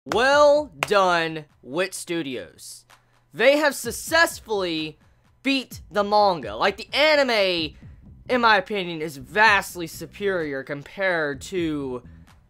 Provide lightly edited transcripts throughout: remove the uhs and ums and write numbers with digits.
Well done, Wit Studios. They have successfully beat the manga. Like, the anime, in my opinion, is vastly superior compared to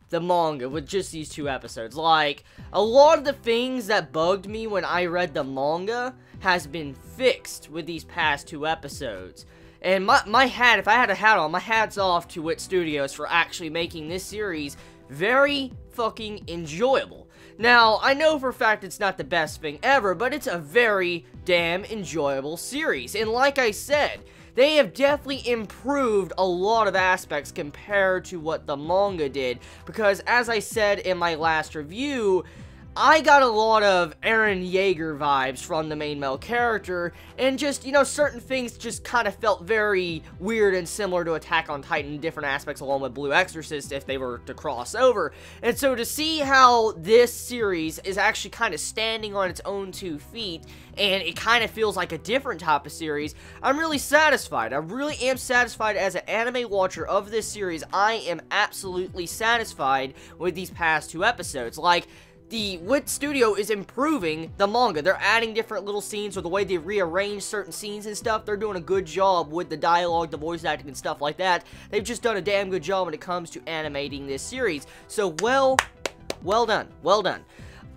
the manga with just these 2 episodes. Like, a lot of the things that bugged me when I read the manga has been fixed with these past 2 episodes. And my hat, if I had a hat on, my hat's off to Wit Studios for actually making this series very fucking enjoyable. Now, I know for a fact it's not the best thing ever, but it's a very damn enjoyable series. And like I said, they have definitely improved a lot of aspects compared to what the manga did. Because as I said in my last review, I got a lot of Eren Yeager vibes from the main male character, and just, you know, certain things just kind of felt very weird and similar to Attack on Titan in different aspects, along with Blue Exorcist if they were to cross over. And so to see how this series is actually kind of standing on its own 2 feet, and it kind of feels like a different type of series, I'm really satisfied. I really am satisfied as an anime watcher of this series. I am absolutely satisfied with these past 2 episodes. Like, the Wit Studio is improving the manga. They're adding different little scenes, or the way they rearrange certain scenes and stuff. They're doing a good job with the dialogue, the voice acting, and stuff like that. They've just done a damn good job when it comes to animating this series. So, well done. Well done.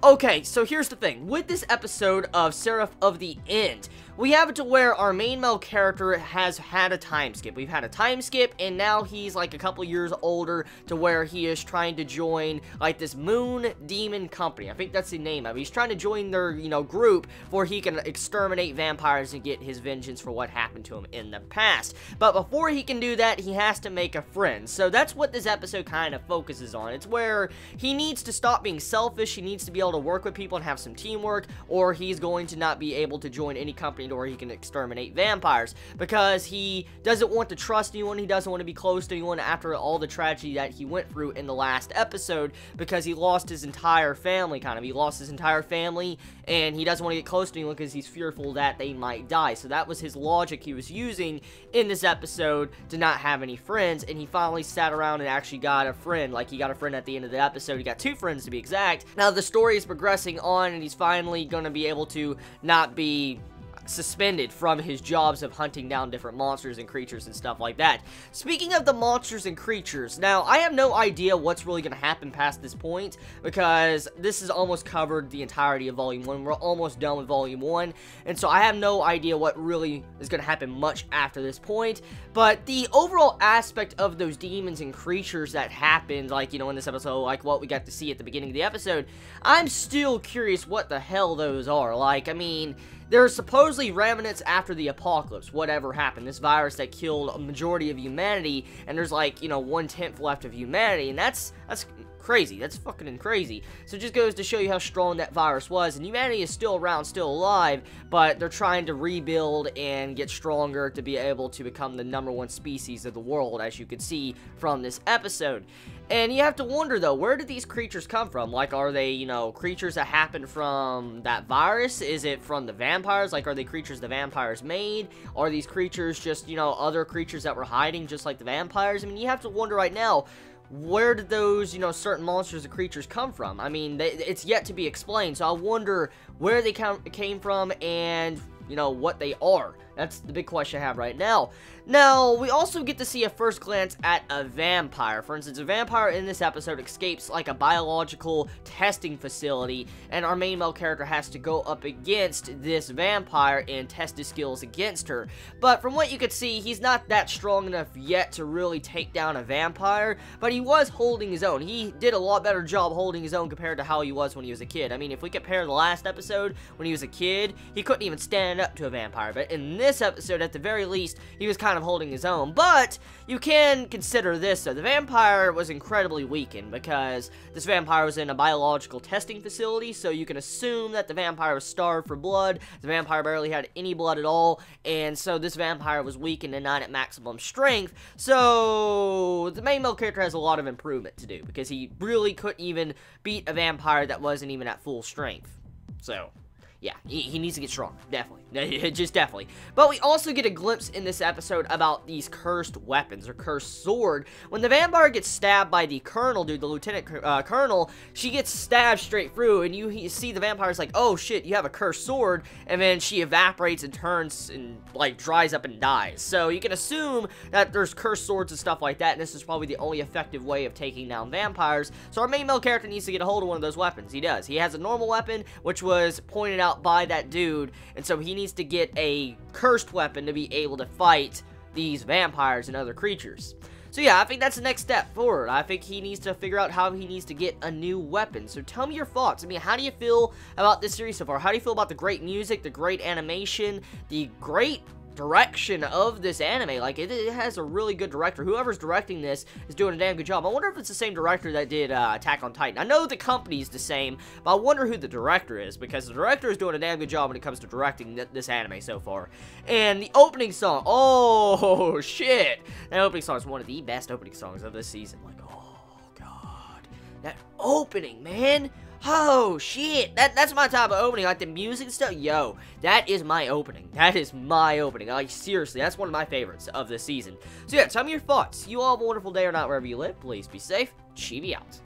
Okay, so here's the thing. With this episode of Seraph of the End, we have it to where our main male character has had a time skip. We've had a time skip, and now he's like a couple years older to where he is trying to join like this Moon Demon Company. I think that's the name of it. He's trying to join their, you know, group where he can exterminate vampires and get his vengeance for what happened to him in the past. But before he can do that, he has to make a friend. So that's what this episode kind of focuses on. It's where he needs to stop being selfish. He needs to be able to work with people and have some teamwork, or he's going to not be able to join any company to where he can exterminate vampires, because he doesn't want to trust anyone, he doesn't want to be close to anyone after all the tragedy that he went through in the last episode, because he lost his entire family, he lost his entire family, and he doesn't want to get close to anyone because he's fearful that they might die. So that was his logic he was using in this episode to not have any friends, and he finally sat around and actually got a friend. Like, he got a friend at the end of the episode. He got 2 friends to be exact. Now the story is progressing on, and he's finally going to be able to not be suspended from his jobs of hunting down different monsters and creatures and stuff like that. Speaking of the monsters and creatures, now I have no idea what's really going to happen past this point, because this has almost covered the entirety of Volume 1. We're almost done with Volume 1, and so I have no idea what really is going to happen much after this point. But the overall aspect of those demons and creatures that happened, like, you know, in this episode, like what we got to see at the beginning of the episode, I'm still curious what the hell those are. Like, I mean, there's supposedly remnants after the apocalypse, whatever happened, this virus that killed a majority of humanity, and there's like, you know, 1/10 left of humanity, and that's crazy. That's fucking crazy. So it just goes to show you how strong that virus was, and humanity is still around, still alive, but they're trying to rebuild and get stronger to be able to become the #1 species of the world, as you could see from this episode. And you have to wonder, though, where did these creatures come from? Like, are they, you know, creatures that happened from that virus? Is it from the vampires? Like, are they creatures the vampires made? Are these creatures just, you know, other creatures that were hiding just like the vampires? I mean, you have to wonder right now, where did those, you know, certain monsters and creatures come from? I mean, it's yet to be explained, so I wonder where they came from and, you know, what they are. That's the big question I have right now. Now, we also get to see a first glance at a vampire. For instance, a vampire in this episode escapes like a biological testing facility, and our main male character has to go up against this vampire and test his skills against her. But from what you could see, he's not that strong enough yet to really take down a vampire, but he was holding his own. He did a lot better job holding his own compared to how he was when he was a kid. I mean, if we compare the last episode, when he was a kid, he couldn't even stand up to a vampire, but in this episode, at the very least, he was kind of holding his own. But you can consider this, though. The vampire was incredibly weakened because this vampire was in a biological testing facility, so you can assume that the vampire was starved for blood. The vampire barely had any blood at all, and so this vampire was weakened and not at maximum strength. So the main male character has a lot of improvement to do because he really couldn't even beat a vampire that wasn't even at full strength. So Yeah, he needs to get stronger, definitely, just definitely. But we also get a glimpse in this episode about these cursed weapons, or cursed sword. When the vampire gets stabbed by the colonel, dude, the lieutenant colonel, she gets stabbed straight through, and you see the vampire's like, oh shit, you have a cursed sword, and then she evaporates and turns and, like, dries up and dies. So you can assume that there's cursed swords and stuff like that, and this is probably the only effective way of taking down vampires. So our main male character needs to get a hold of one of those weapons. He does. He has a normal weapon, which was pointed out by that dude, and so he needs to get a cursed weapon to be able to fight these vampires and other creatures. So yeah, I think that's the next step forward. I think he needs to figure out how he needs to get a new weapon. So tell me your thoughts. I mean, how do you feel about this series so far? How do you feel about the great music, the great animation, the great direction of this anime? Like, it has a really good director. Whoever's directing this is doing a damn good job. I wonder if it's the same director that did Attack on Titan. I know the company's the same, but I wonder who the director is, because the director is doing a damn good job when it comes to directing this anime so far. And the opening song, oh shit, that opening song is one of the best opening songs of this season. Like, oh god, that opening, man. Oh, shit. That's my type of opening. Like, the music and stuff. Yo, that is my opening. That is my opening. Like, seriously, that's one of my favorites of this season. So, yeah, tell me your thoughts. You all have a wonderful day or not wherever you live. Please be safe. Chibi out.